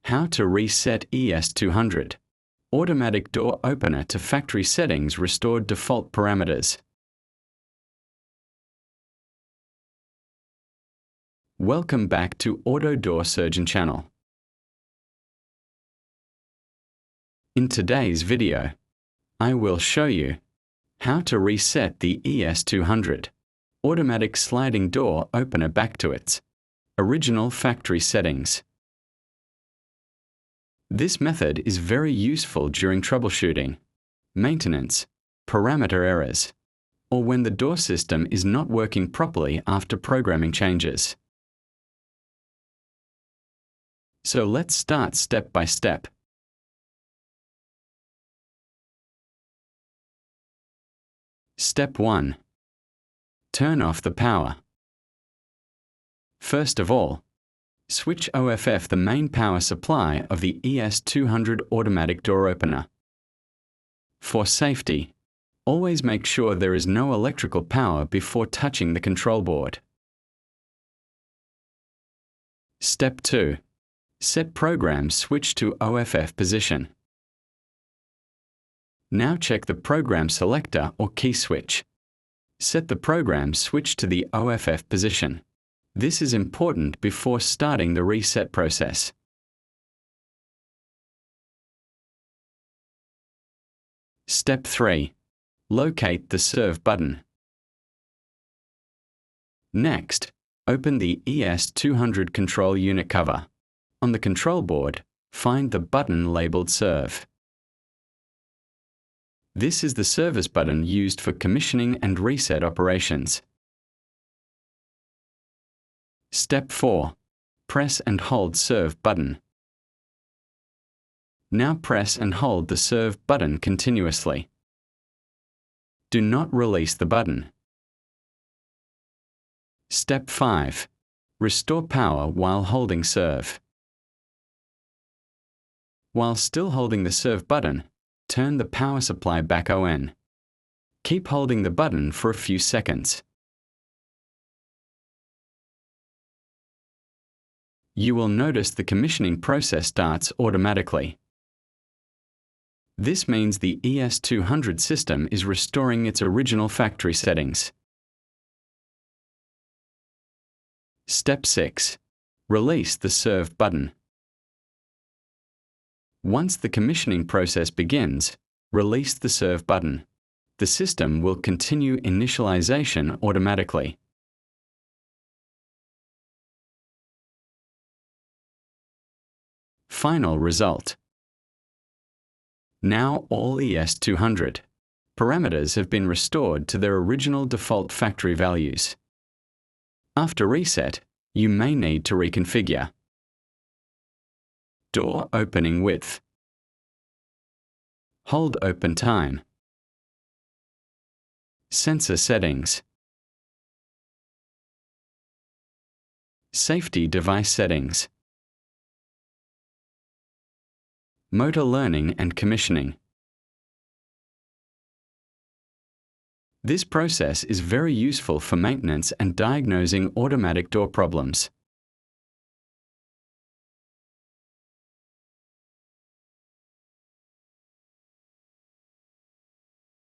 How to reset ES200 Automatic Door Opener to factory settings, restored default parameters. Welcome back to Auto Door Surgeon channel. In today's video, I will show you how to reset the ES200 Automatic Sliding Door Opener back to its original factory settings. This method is very useful during troubleshooting, maintenance, parameter errors, or when the door system is not working properly after programming changes. So let's start step by step. Step 1. Turn off the power. First of all, switch OFF the main power supply of the ES200 Automatic Door Opener. For safety, always make sure there is no electrical power before touching the control board. Step 2. Set program switch to OFF position. Now check the program selector or key switch. Set the program switch to the OFF position. This is important before starting the reset process. Step 3. Locate the serve button. Next, open the ES200 control unit cover. On the control board, find the button labeled Serve. This is the service button used for commissioning and reset operations. Step 4. Press and hold Serve button. Now press and hold the Serve button continuously. Do not release the button. Step 5. Restore power while holding Serve. While still holding the Serve button, turn the power supply back on. Keep holding the button for a few seconds. You will notice the commissioning process starts automatically. This means the ES200 system is restoring its original factory settings. Step 6. Release the Serve button. Once the commissioning process begins, release the Serve button. The system will continue initialization automatically. Final result. Now all ES200 parameters have been restored to their original default factory values. After reset, you may need to reconfigure door opening width, hold open time, sensor settings, safety device settings, motor learning and commissioning. This process is very useful for maintenance and diagnosing automatic door problems.